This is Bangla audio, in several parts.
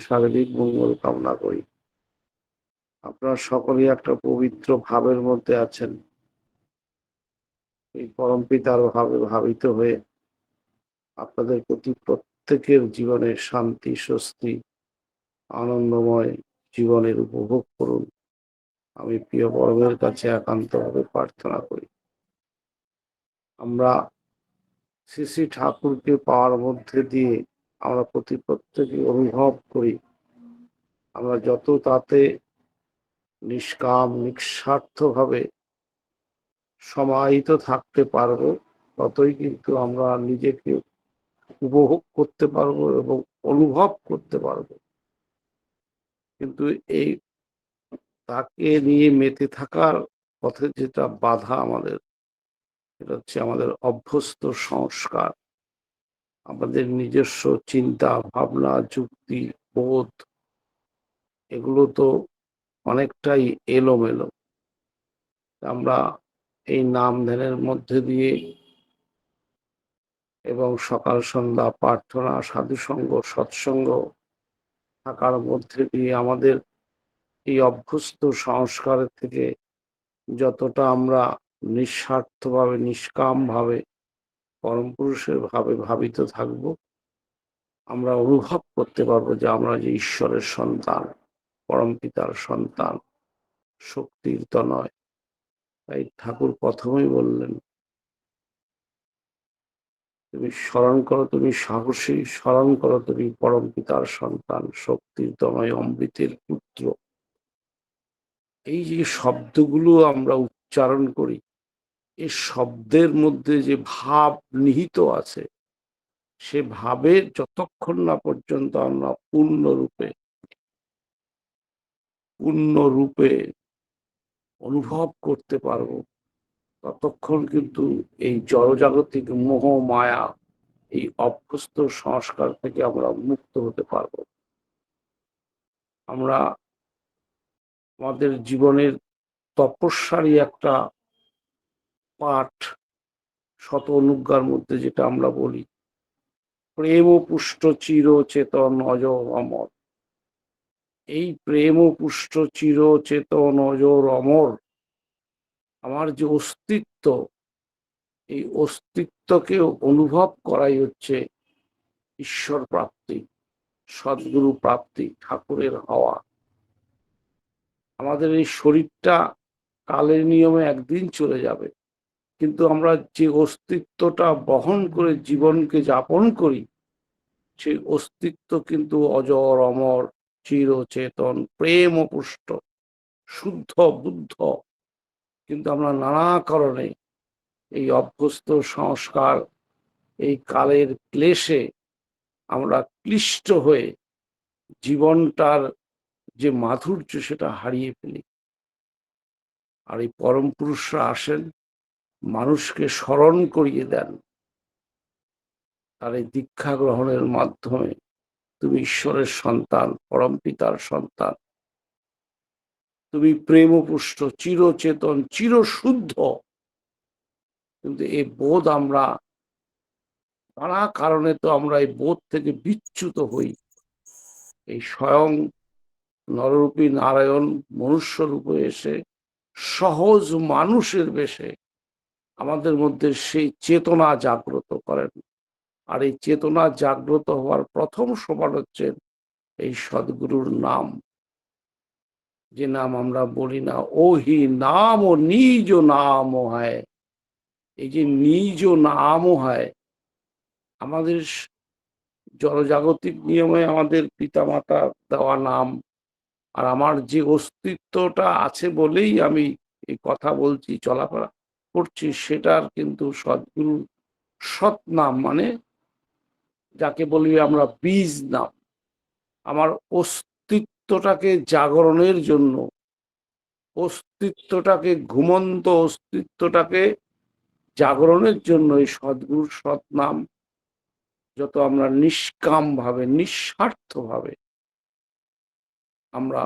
শারীরিক মঙ্গল কামনা করি। আপনারা সকলেই একটা পবিত্র ভাবের মধ্যে আছেন। এই পরমপিতার ভাবে ভাবিত হয়ে আপনাদের প্রতি প্রত্যেকের জীবনে শান্তি, স্বস্তি, আনন্দময় জীবনের উপভোগ করুন। আমি প্রিয় পরমের কাছে একান্তভাবে প্রার্থনা করি। আমরা শ্রী শ্রী ঠাকুরকে পাওয়ার মধ্যে দিয়ে আমরা প্রত্যেকে অনুভব করি, আমরা যত তাতে নিষ্কাম নিঃস্বার্থভাবে সমাহিত থাকতে পারবো, ততই কিন্তু আমরা নিজেকে উপভোগ করতে পারবো এবং অনুভব করতে পারবো। কিন্তু এই তাকে নিয়ে মেতে থাকার পথে যেটা বাধা আমাদের, সেটা হচ্ছে আমাদের অভ্যস্ত সংস্কার, আমাদের নিজস্ব চিন্তা ভাবনা, যুক্তি, বোধ, এগুলো তো অনেকটাই এলোমেলো। আমরা এই নাম ধ্যানের মধ্যে দিয়ে এবং সকাল সন্ধ্যা প্রার্থনা, সাধুসঙ্গ, সৎসঙ্গ থাকার মধ্যে দিয়ে আমাদের এই অভ্যস্ত সংস্কারের থেকে যতটা আমরা নিঃস্বার্থভাবে নিষ্কামভাবে পরম পুরুষের ভাবে ভাবিত থাকব, আমরা অনুভব করতে পারবো যে আমরা যে ঈশ্বরের সন্তান, পরম পিতার সন্তান, শক্তির তনয়। তাই ঠাকুর প্রথমেই বললেন, তুমি স্মরণ করো, তুমি সাহসী, স্মরণ করো তুমি পরম পিতার সন্তান, শক্তির তনয়, অমৃতের পুত্র। এই যে শব্দগুলো আমরা উচ্চারণ করি, এই শব্দের মধ্যে যে ভাব নিহিত আছে, সে ভাবের যতক্ষণ না পর্যন্ত আমরা পূর্ণরূপে অনুভব করতে পারবো, ততক্ষণ কিন্তু এই জড়জাগতিক মোহ মায়া, এই অভ্যস্ত সংস্কার থেকে আমরা মুক্ত হতে পারবো। আমরা আমাদের জীবনের তপস্যারই একটা পাঠ, শত অনুজ্ঞার মধ্যে যেটা আমরা বলি, প্রেম পুষ্ট চির চেতন অজর অমর। এই প্রেম পুষ্ট চির চেতন অজর অমর, আমার যে অস্তিত্ব, এই অস্তিত্বকে অনুভব করাই হচ্ছে ঈশ্বর প্রাপ্তি, সদ্গুরু প্রাপ্তি, ঠাকুরের হওয়া। আমাদের এই শরীরটা কালের নিয়মে একদিন চলে যাবে, কিন্তু আমরা যে অস্তিত্বটা বহন করে জীবনকে যাপন করি, সেই অস্তিত্ব কিন্তু অজর অমর, চিরচেতন, প্রেম পুষ্ট, শুদ্ধ বুদ্ধ। কিন্তু আমরা নানা কারণে এই অভ্যস্ত সংস্কার, এই কালের ক্লেশে আমরা ক্লিষ্ট হয়ে জীবনটার যে মাধুর্য সেটা হারিয়ে ফেলি। আর এই পরম পুরুষরা আসেন, মানুষকে স্মরণ করিয়ে দেন, তার এই দীক্ষা গ্রহণের মাধ্যমে তুমি ঈশ্বরের সন্তান, পরম পিতার সন্তান, তুমি প্রেমপুষ্ট, চিরচেতন, চিরশুদ্ধ। কিন্তু এই বোধ আমরা নানা কারণে তো আমরা এই বোধ থেকে বিচ্যুত হই। এই স্বয়ং নররূপী নারায়ণ মনুষ্য রূপে এসে সহজ মানুষের বেশে আমাদের মধ্যে সেই চেতনা জাগ্রত করেন। আর এই চেতনা জাগ্রত হওয়ার প্রথম সোপান হচ্ছে এই সদ্গুরুর নাম, যে নাম আমরা বলি না, ওহি নাম ও নিজ নাম হয়। এই যে নিজ নাম হয়, আমাদের জড়জাগতিক নিয়মে আমাদের পিতামাতা দেওয়া নাম, আর আমার যে অস্তিত্বটা আছে বলেই আমি এই কথা বলছি, চলাফেরা করছি, সেটার কিন্তু সদ্গুরু সৎ নাম, মানে যাকে বলি আমরা বীজ নাম। আমার অস্তিত্বটাকে জাগরণের জন্য, অস্তিত্বটাকে ঘুমন্ত অস্তিত্বটাকে জাগরণের জন্য এই সদ্গুরুর সৎ নাম যত আমরা নিষ্কাম ভাবে, নিঃস্বার্থ ভাবে আমরা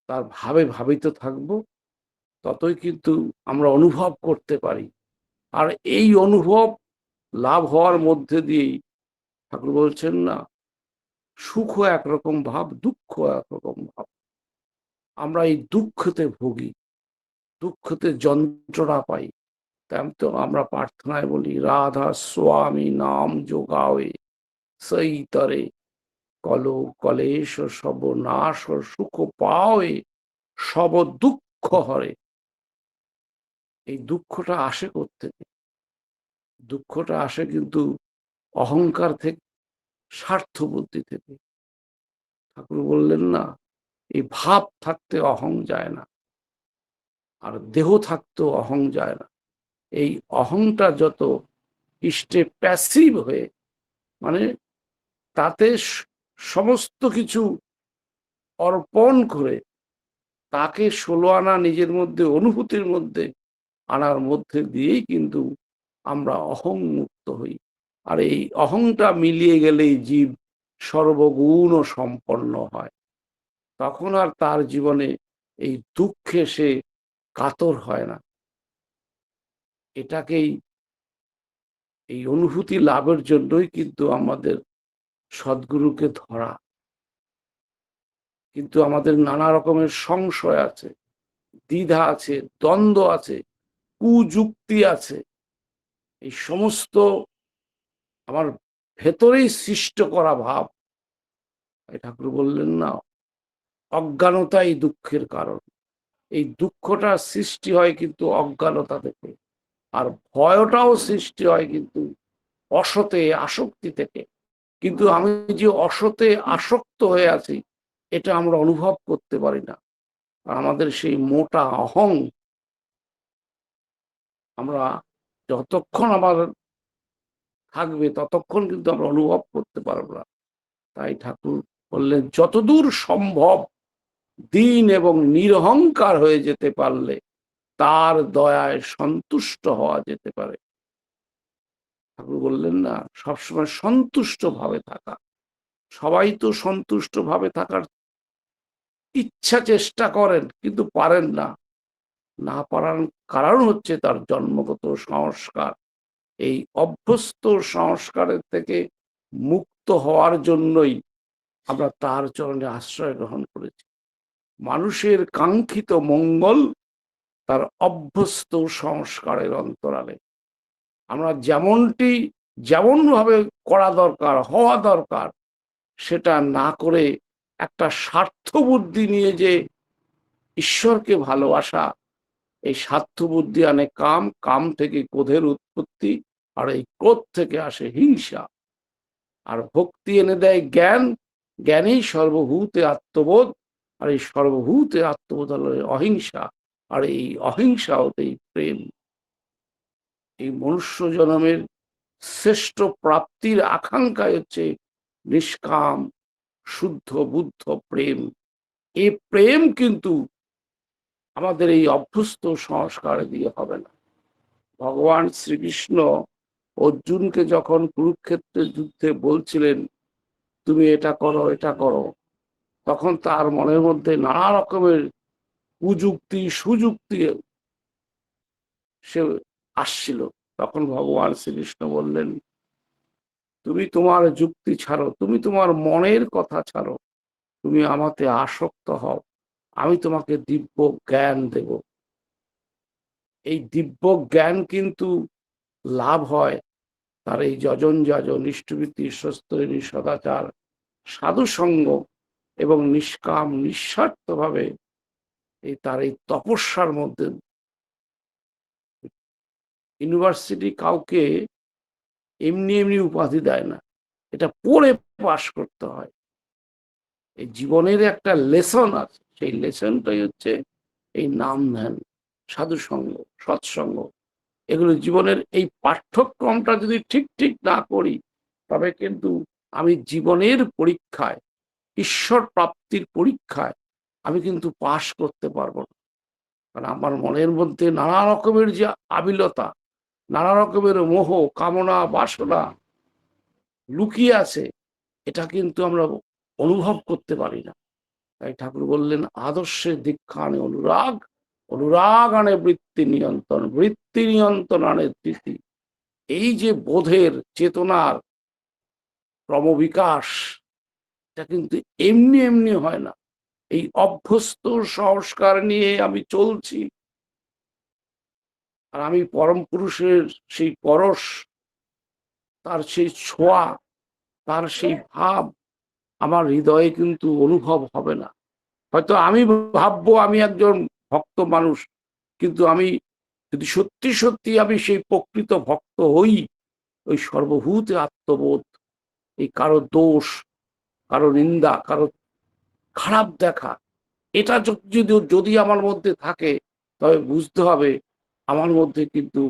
তার ভাবে ভাবিত থাকবো, ততই কিন্তু আমরা অনুভব করতে পারি। আর এই অনুভব লাভ হওয়ার মধ্যে দিয়েই ঠাকুর বলছেন না, সুখ একরকম ভাব, দুঃখ একরকম ভাব। আমরা এই দুঃখতে ভুগি, দুঃখতে যন্ত্রণা পাই। তেমন তো আমরা প্রার্থনায় বলি, রাধা স্বামী নাম যোগাওয়ে সেই তরে কল কলেশ সব নাশ সুখ পাওয়ে সব দুঃখ হরে। এই দুঃখটা আসে কোত্থেকে? দুঃখটা আসে কিন্তু অহংকার থেকে, স্বার্থ বুদ্ধি থেকে। ঠাকুর বললেন না, এই ভাব থাকতে অহং যায় না, আর দেহ থাকতেও অহং যায় না। এই অহংটা যত ইষ্টে প্যাসিভ হয়ে, মানে তাতে সমস্ত কিছু অর্পণ করে তাকে 16 আনা নিজের মধ্যে অনুভূতির মধ্যে আনার মধ্যে দিয়েই কিন্তু আমরা অহং মুক্ত হই। আর এই অহংটা মিলিয়ে গেলেই জীব সর্বগুণ সম্পন্ন হয়। তখন আর তার জীবনে এই দুঃখে সে কাতর হয় না। এটাকেই, এই অনুভূতি লাভের জন্যই কিন্তু আমাদের সদ্গুরুকে ধরা। কিন্তু আমাদের নানা রকমের সংশয় আছে, দ্বিধা আছে, দ্বন্দ্ব আছে, কুযুক্তি আছে। এই সমস্ত আমার ভেতরেই সৃষ্ট করা ভাব। ঠাকুর বললেন না, অজ্ঞানতাই দুঃখের কারণ। এই দুঃখটা সৃষ্টি হয় কিন্তু অজ্ঞানতা থেকে, আর ভয়টাও সৃষ্টি হয় কিন্তু অসতে আসক্তি থেকে। কিন্তু আমি যে অসতে আসক্ত হয়ে আছি, এটা আমরা অনুভব করতে পারি না। আমাদের সেই মোটা অহং, আমরা যতক্ষণ আমার থাকবে ততক্ষণ কিন্তু আমরা অনুভব করতে পারবো না। তাই ঠাকুর বললেন, যতদূর সম্ভব দীন এবং নিরহংকার হয়ে যেতে পারলে তার দয়ায় সন্তুষ্ট হওয়া যেতে পারে। ঠাকুর বললেন না, সবসময় সন্তুষ্ট ভাবে থাকা। সবাই তো সন্তুষ্ট ভাবে থাকার ইচ্ছা চেষ্টা করেন, কিন্তু পারেন না। না পারার কারণ হচ্ছে তার জন্মগত সংস্কার। এই অভ্যস্ত সংস্কারের থেকে মুক্ত হওয়ার জন্যই আমরা তার চরণে আশ্রয় গ্রহণ করেছি। মানুষের কাঙ্ক্ষিত মঙ্গল তার অভ্যস্ত সংস্কারের অন্তরালে। আমরা যেমন ভাবে করা দরকার, হওয়া দরকার, সেটা না করে একটা স্বার্থ বুদ্ধি নিয়ে যে ঈশ্বরকে ভালোবাসা, এই স্বার্থ বুদ্ধি আনে কাম, কাম থেকে ক্রোধের উৎপত্তি, আর এই ক্রোধ থেকে আসে হিংসা। আর ভক্তি এনে দেয় জ্ঞান, জ্ঞানেই সর্বভূতে আত্মবোধ, আর এই সর্বভূতে আত্মবোধ হলো অহিংসা, আর এই অহিংসা হতেই প্রেম। এই মনুষ্য জন্মের শ্রেষ্ঠ প্রাপ্তির আকাঙ্ক্ষা হচ্ছে নিষ্কাম শুদ্ধ বুদ্ধ প্রেম। এই প্রেম কিন্তু আমাদের এই অভ্যস্ত সংস্কার দিয়ে হবে না। ভগবান শ্রীকৃষ্ণ অর্জুনকে যখন কুরুক্ষেত্রের যুদ্ধে বলছিলেন, তুমি এটা করো, এটা করো, তখন তার মনের মধ্যে নানা রকমের কুযুক্তি সুযুক্তি সে আসছিল। তখন ভগবান শ্রীকৃষ্ণ বললেন, তুমি তোমার যুক্তি ছাড়ো, তুমি তোমার মনের কথা ছাড়ো, তুমি আমাতে আসক্ত হও, আমি তোমাকে দিব্য জ্ঞান দেব। এই দিব্য জ্ঞান কিন্তু লাভ হয় তার এই যজন যাজন ইষ্টবৃত্তি স্বস্ত্রী সদাচার সাধু সঙ্গ এবং নিষ্কাম নিঃস্বার্থ ভাবে এই তার এই তপস্যার মধ্যে। ইউনিভার্সিটি কাউকে এমনি এমনি উপাধি দেয় না, এটা পড়ে পাশ করতে হয়। এই জীবনের একটা লেসন আছে, সেই লেসনটাই হচ্ছে এই নাম ধ্যান, সাধু সঙ্গ, সৎসঙ্গ। এগুলো জীবনের এই পাঠ্যক্রমটা যদি ঠিক ঠিক না করি, তবে কিন্তু আমি জীবনের পরীক্ষায়, ঈশ্বর প্রাপ্তির পরীক্ষায় আমি কিন্তু পাশ করতে পারবো না। কারণ আমার মনের মধ্যে নানা রকমের যে আবিলতা, নানা রকমের মোহ কামনা বাসনা লুকিয়ে আছে, এটা কিন্তু আমরা অনুভব করতে পারি না। তাই ঠাকুর বললেন, আদর্শের দীক্ষা আনে অনুরাগ, অনুরাগ আনে বৃত্তি নিয়ন্ত্রণ, বৃত্তি নিয়ন্ত্রণ আনে ধৃতি। এই যে বোধের চেতনার ক্রমবিকাশ, এটা কিন্তু এমনি এমনি হয় না। এই অভ্যস্ত সংস্কার নিয়ে আমি চলছি। আর আমি পরম পুরুষের সেই পরশ, তার সেই ছোঁয়া, তার সেই ভাব আমার হৃদয়ে কিন্তু অনুভব হবে না। হয়তো আমি ভাববো আমি একজন ভক্ত মানুষ, কিন্তু আমি যদি সত্যি সত্যি আমি সেই প্রকৃত ভক্ত হই, ওই সর্বভূতে আত্মবোধ, এই কারো দোষ, কারো নিন্দা, কারো খারাপ দেখা, এটা যদি যদি আমার মধ্যে থাকে, তবে বুঝতে হবে আমার মধ্যে কিন্তু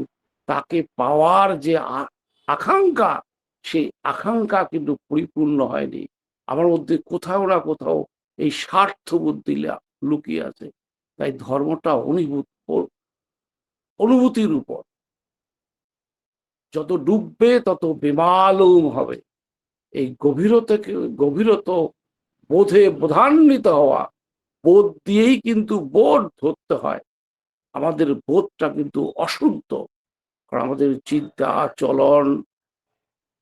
তাকে পাওয়ার যে আকাঙ্ক্ষা, সেই আকাঙ্ক্ষা কিন্তু পরিপূর্ণ হয়নি। আমার মধ্যে কোথাও না কোথাও এই স্বার্থ বুদ্ধি লুকিয়ে আছে। তাই ধর্মটা অনুভূতির উপর। যত ডুববে তত বেমালুম হবে। এই গভীরত বোধে বোধান্বিত হওয়া, বোধ দিয়েই কিন্তু বোধ ধরতে হয়। আমাদের বোধটা কিন্তু অশুদ্ধ, কারণ আমাদের চিন্তা চলন,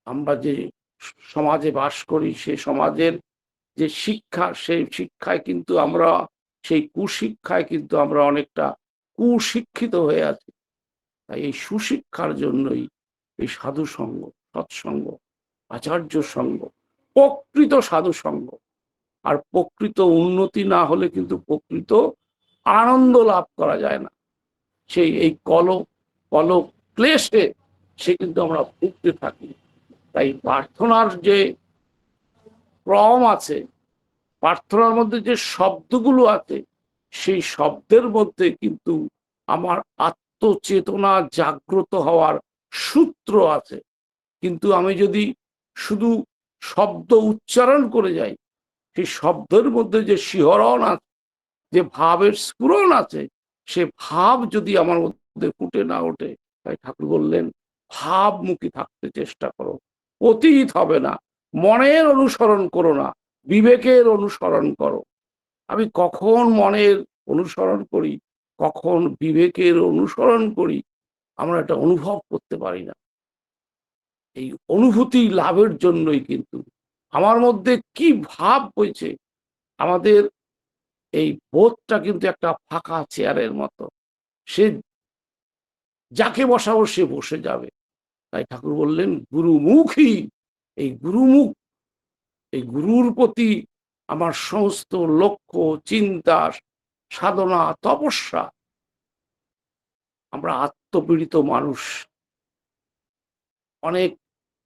আমরা যে সমাজে বাস করি, সে সমাজের যে শিক্ষা, সেই শিক্ষায় কিন্তু আমরা, সেই কুশিক্ষায় কিন্তু আমরা অনেকটা কুশিক্ষিত হয়ে আছি। তাই এই সুশিক্ষার জন্যই এই সাধু সঙ্গ, সৎসঙ্গ, আচার্য সঙ্গ, প্রকৃত সাধু সঙ্গ। আর প্রকৃত উন্নতি না হলে কিন্তু প্রকৃত আনন্দ লাভ করা যায় না। সেই এই কল ক্লেশে সে কিন্তু আমরা ভুগতে থাকি। তাই প্রার্থনার যে ক্রম আছে, প্রার্থনার মধ্যে যে শব্দগুলো আছে, সেই শব্দের মধ্যে কিন্তু আমার আত্মচেতনা জাগ্রত হওয়ার সূত্র আছে। কিন্তু আমি যদি শুধু শব্দ উচ্চারণ করে যাই, সেই শব্দের মধ্যে যে শিহরণ আছে, যে ভাবের স্ফুরণ আছে, সে ভাব যদি আমার মধ্যে ফুটে না ওঠে, তাই ঠাকুর বললেন ভাবমুখী থাকতে চেষ্টা করো, অতীত হবে না। মনের অনুসরণ করো না, বিবেকের অনুসরণ করো। আমি কখন মনের অনুসরণ করি, কখন বিবেকের অনুসরণ করি, আমরা এটা অনুভব করতে পারি না। এই অনুভূতি লাভের জন্যই কিন্তু আমার মধ্যে কি ভাব হয়েছে, আমাদের এই বোধটা কিন্তু একটা ফাঁকা চেয়ারের মতো, সে যাকে বসাবো সে বসে যাবে। তাই ঠাকুর বললেন গুরুমুখী, এই গুরুমুখ, এই গুরুর প্রতি আমার সমস্ত লক্ষ্য, চিন্তা, সাধনা, তপস্যা। আমরা আত্মপীড়িত মানুষ, অনেক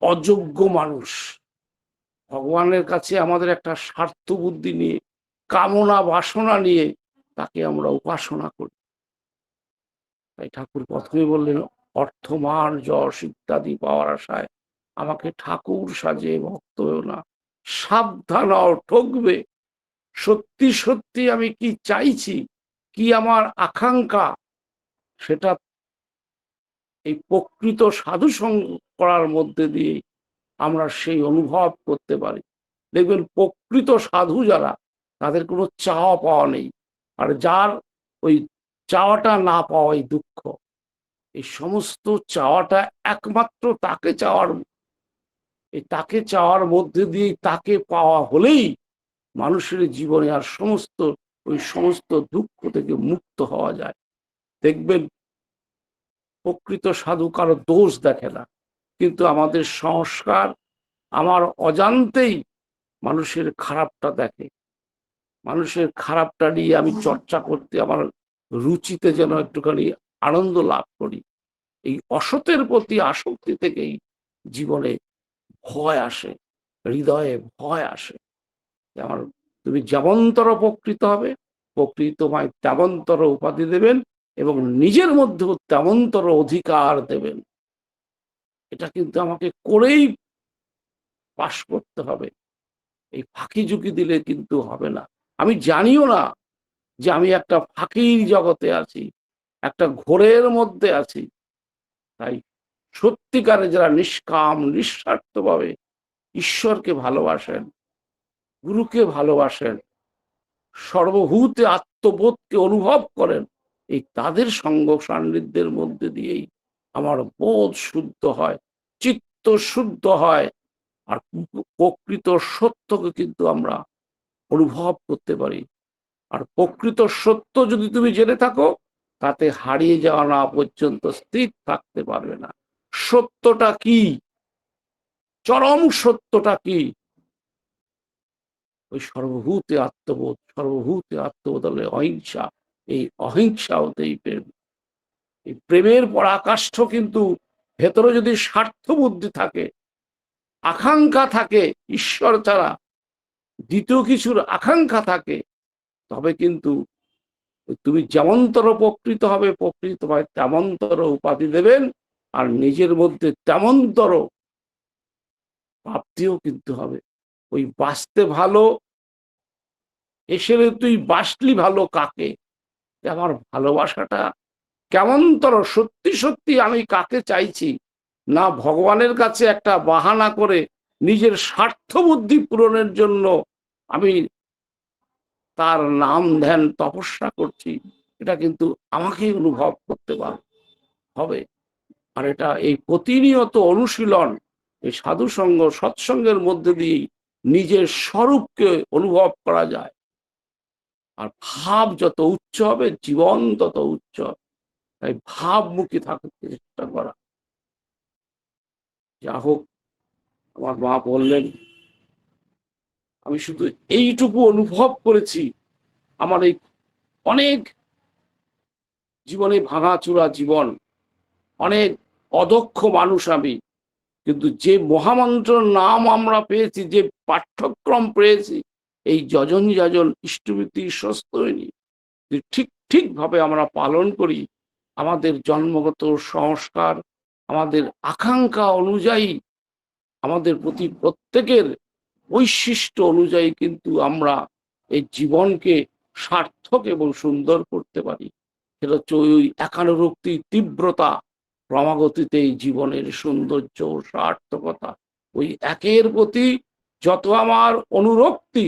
অযোগ্য মানুষ, ভগবানের কাছে আমাদের একটা স্বার্থ বুদ্ধি নিয়ে, কামনা বাসনা নিয়ে তাকে আমরা উপাসনা করি। তাই ঠাকুর প্রথমে বললেন অর্থ, মান, যশ ইত্যাদি পাওয়ার আশায় আমাকে ঠাকুর সাজে ভক্ত হও না, সাবধান হও, ঠকবে। সত্যি সত্যি আমি কি চাইছি, কি আমার আকাঙ্ক্ষা, সেটা এই প্রকৃত সাধু সঙ্গ করার মধ্যে দিয়ে আমরা সেই অনুভব করতে পারি। দেখবেন প্রকৃত সাধু যারা, তাদের কোনো চাওয়া পাওয়া নেই। আর যার ওই চাওয়াটা না পাওয়াই দুঃখ, এই সমস্ত চাওয়াটা একমাত্র তাকে চাওয়ার মধ্যে দিয়ে তাকে পাওয়া হলেই মানুষের জীবনে আর ওই সমস্ত দুঃখ থেকে মুক্ত হওয়া যায়। দেখবেন প্রকৃত সাধু কারো দোষ দেখে না, কিন্তু আমাদের সংস্কার, আমার অজান্তেই মানুষের খারাপটা দেখে। মানুষের খারাপটা নিয়ে আমি চর্চা করতে আমার রুচিতে যেন একটুখানি আনন্দ লাভ করি। এই অসতের প্রতি আসক্তি থেকেই জীবনে ভয় আসে, হৃদয়ে ভয় আসে। আমার তুমি যেমনতর প্রকৃত হবে, প্রকৃতি তোমায় তেমনতর উপাধি দেবেন এবং নিজের মধ্যেও তেমনতর অধিকার দেবেন। এটা কিন্তু আমাকে করেই পাশ করতে হবে। এই ফাঁকি ঝুঁকি দিলে কিন্তু হবে না। আমি জানিও না যে আমি একটা ফাঁকির জগতে আছি, একটা ঘোরের মধ্যে আছি। তাই সত্যিকারে যারা নিষ্কাম নিঃস্বার্থভাবে ঈশ্বরকে ভালোবাসেন, গুরুকে ভালোবাসেন, সর্বভূতে আত্মবোধকে অনুভব করেন, এই তাদের সঙ্গ সান্নিধ্যের মধ্যে দিয়েই আমার বোধ শুদ্ধ হয়, চিত্ত শুদ্ধ হয়, আর প্রকৃত সত্যকে কিন্তু আমরা অনুভব করতে পারি। আর প্রকৃত সত্য যদি তুমি জেনে থাকো, তাতে হারিয়ে যাওয়া না পর্যন্ত স্থির থাকতে পারবে না। সত্যটা কি? চরম সত্যটা কি? ওই সর্বভূতে আত্মবোধ। সর্বভূতে আত্মবোধ হলে অহিংসা। এই অহিংসা হতেই প্রেম। এই প্রেমের পরাকাষ্ঠ কিন্তু ভেতরে যদি স্বার্থ বুদ্ধি থাকে, আকাঙ্ক্ষা থাকে, ঈশ্বর ছাড়া দ্বিতীয় কিছুর আকাঙ্ক্ষা থাকে, তবে কিন্তু তুমি যেমনতর প্রকৃত হবে, প্রকৃত তোমায় তেমনতর উপাধি দেবেন, আর নিজের মধ্যে তেমনতর প্রাপ্তিও কিন্তু হবে। ওই বাঁচতে ভালো এসে তুই বাঁচলি ভালো কাকে? আমার ভালোবাসাটা কেমনতর সত্যি সত্যি আমি কাকে চাইছি, না ভগবানের কাছে একটা বাহানা করে নিজের স্বার্থ বুদ্ধি পূরণের জন্য আমি তার নাম ধ্যান তপস্যা করছি, এটা কিন্তু আমাকেই অনুভব করতে হবে। আর এটা এই প্রতিনিয়ত অনুশীলন, এই সাধু সঙ্গ সৎসঙ্গের মধ্যে দিয়েই নিজের স্বরূপকে অনুভব করা যায়। আর ভাব যত উচ্চ হবে, জীবন তত উচ্চ হবে। তাই ভাবমুখী থাকতে চেষ্টা করা। যা হোক, আমার মা বললেন, আমি শুধু এইটুকু অনুভব করেছি। আমার এই অনেক জীবনে ভাঙাচুরা জীবন, অনেক অদক্ষ মানুষ আমি, কিন্তু যে মহামন্ত্র নাম আমরা পেয়েছি, যে পাঠ্যক্রম পেয়েছি, এই যজন যাজন ইষ্টভীতি স্বস্তিনী ঠিক ঠিকভাবে আমরা পালন করি, আমাদের জন্মগত সংস্কার, আমাদের আকাঙ্ক্ষা অনুযায়ী, আমাদের প্রতি প্রত্যেকের বৈশিষ্ট্য অনুযায়ী কিন্তু আমরা এই জীবনকে সার্থক এবং সুন্দর করতে পারি। সেটা হচ্ছে ওই একানুরক্তি, তীব্রতা, ক্রমাগতিতে এই জীবনের সৌন্দর্য, সার্থকতা। ওই একের প্রতি যত আমার অনুরক্তি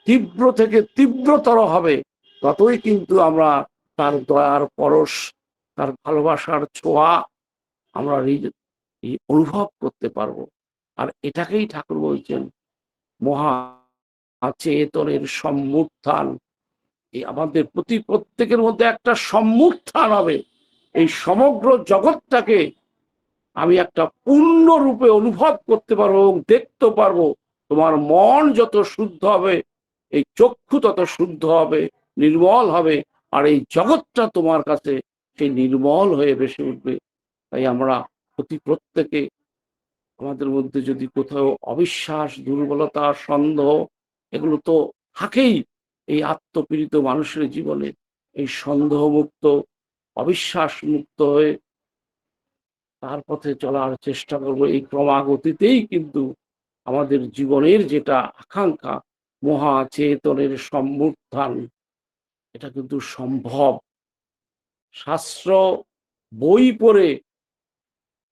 তীব্র থেকে তীব্রতর হবে, ততই কিন্তু আমরা তার দয়ার পরশ, তার ভালোবাসার ছোঁয়া আমরা অনুভব করতে পারবো। আর এটাকেই ঠাকুর বলছেন মহা চেতনের সম্মুত্থান। এই আমাদের প্রতি প্রত্যেকের মধ্যে একটা সম্মুত্থান হবে। এই সমগ্র জগৎটাকে আমি একটা পূর্ণ রূপে অনুভব করতে পারবো এবং দেখতে পারবো। তোমার মন যত শুদ্ধ হবে, এই চক্ষু তত শুদ্ধ হবে, নির্মল হবে, আর এই জগৎটা তোমার কাছে সেই নির্মল হয়ে ভেসে উঠবে। তাই আমরা প্রতি প্রত্যেকে আমাদের মধ্যে যদি কোথাও অবিশ্বাস, দুর্বলতা, সন্দেহ এগুলো তো থাকেই এই আত্মপীড়িত মানুষের জীবনে, এই সন্দেহ মুক্ত, অবিশ্বাস মুক্ত হয়ে তার পথে চলার চেষ্টা করব। এই ক্রমাগতিতেই কিন্তু আমাদের জীবনের যেটা আকাঙ্ক্ষা, মহা চেতনের সম্মুত্থান, এটা কিন্তু সম্ভব। শাস্ত্র বই পড়ে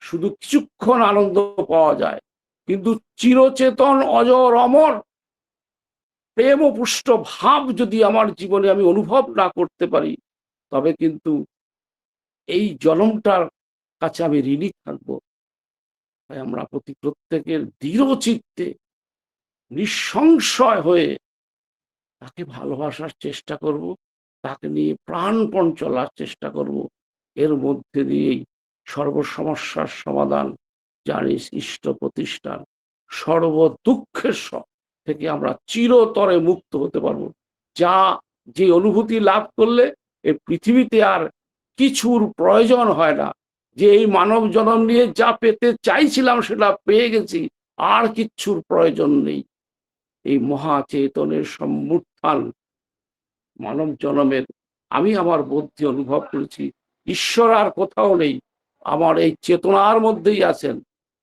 শুধু কিছুক্ষণ আনন্দ পাওয়া যায়, কিন্তু চিরচেতন অজর অমর প্রেম ও পুষ্ট ভাব যদি আমার জীবনে আমি অনুভব না করতে পারি, তবে কিন্তু এই জনমটার কাছে আমি ঋণী থাকবো। তাই আমরা প্রতি প্রত্যেকের দৃঢ় চিত্তে নিঃসংশয় হয়ে তাকে ভালোবাসার চেষ্টা করব, তাকে নিয়ে প্রাণপণ চলার চেষ্টা করব। এর মধ্যে দিয়েই সর্বসমস্যার সমাধান, জানিস ইষ্ট প্রতিষ্ঠান, সর্ব দুঃখের থেকে আমরা চিরতরে মুক্ত হতে পারবো। যা যে অনুভূতি লাভ করলে এই পৃথিবীতে আর কিছুর প্রয়োজন হয় না, যে এই মানব জন্ম নিয়ে যা পেতে চাইছিলাম সেটা পেয়ে গেছি, আর কিচ্ছুর প্রয়োজন নেই। এই মহা চেতনের সম্মুত্থান মানব জন্মের আমি আমার বুদ্ধি অনুভব করেছি, ঈশ্বর আর কোথাও নেই, আমার এই চেতনার মধ্যেই আছেন।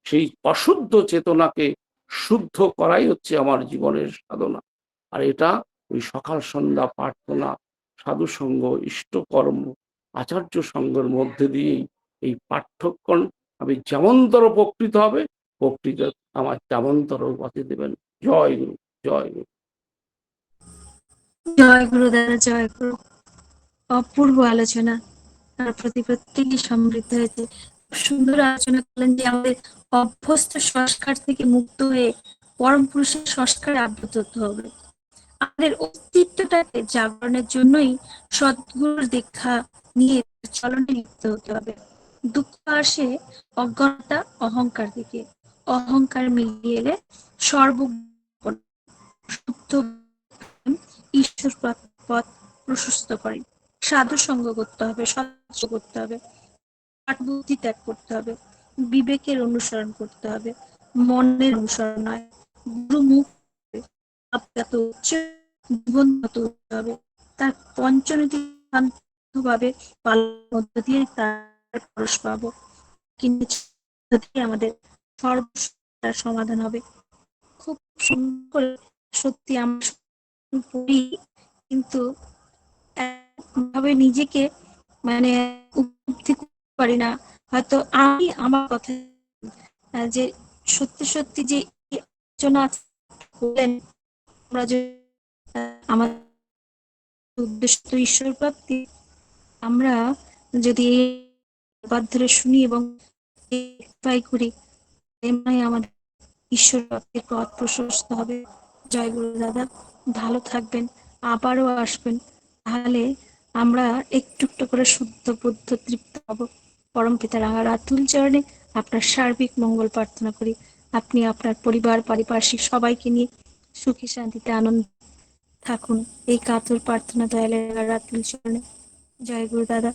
সেই অশুদ্ধ চেতনাকে শুদ্ধ করাই হচ্ছে আমার জীবনের সাধনা। আর এটা ওই সকাল সন্ধ্যা প্রার্থনা, সাধু সঙ্গ, ইষ্টকর্ম, আচার্য সঙ্গের মধ্যে দিয়েই এই পাঠ্যক্রম আমি যেমনতর উপকৃত হবে, প্রকৃত আমার তেমনতর উপাধি দেবেন। জয় গুরু, জয় গুরু। জয় গুরু দাদা, জয় গুরু। অপূর্ব আলোচনা, তার প্রতি প্রত্যেকই সমৃদ্ধ হয়েছে। সুন্দর আলোচনা করলেন যে আমাদের অভ্যস্ত সংস্কার থেকে মুক্ত হয়ে পরম পুরুষের সংস্কারে আবদ্ধ হতে হবে। আমাদের অস্তিত্বটাকে জাগরণের জন্যই সদ্গুরুর দীক্ষা নিয়ে চলনে লিপ্ত হতে হবে। দুঃখ আসে অজ্ঞতা অহংকার থেকে, অহংকার মিলিয়ে এলে শুদ্ধ ঈশ্বর পথ প্রশস্ত করে। সাধু সঙ্গ করতে হবে, সৎসঙ্গ করতে হবে, বুদ্ধি ত্যাগ করতে হবে, বিবেকের অনুসরণ করতে হবে, মনের অনুসরণ নয়। গুরুমুখ জীবনগত হতে হবে, তার পঞ্চনীতি ভাবে পালনের মধ্য দিয়ে তার পরশ পাবো, কিন্তু আমাদের সর্বসমস্যার সমাধান হবে। খুব সুন্দর করে সত্যি আমরা পড়ি, কিন্তু ভাবে নিজেকে মানে উপলব্ধি করতে পারি না। হয়তো আমি আমার কথা যে সত্যি সত্যি যে আলোচনা করলেন, আমরা যে আমার উদ্দেশ্য তো ঈশ্বর প্রাপ্তি, আমরা যদি বাদ ধরে শুনি এবং করি, আমাদের ঈশ্বর প্রাপ্তির পথ প্রশস্ত হবে। জয় গুরু দাদা, ভালো থাকবেন, আবারও আসবেন, তাহলে আমরা একটু একটু করে শুদ্ধ বুদ্ধ তৃপ্ত হব। পরম পিতা রাঙা রাতুল চরণে আপনার সার্বিক মঙ্গল প্রার্থনা করি। আপনি আপনার পরিবার পারিপার্শ্বিক সবাইকে নিয়ে সুখী শান্তিতে আনন্দ থাকুন, এই কাতর প্রার্থনা দয়ালের রাতুল চরণে। জয় গুরু দাদা।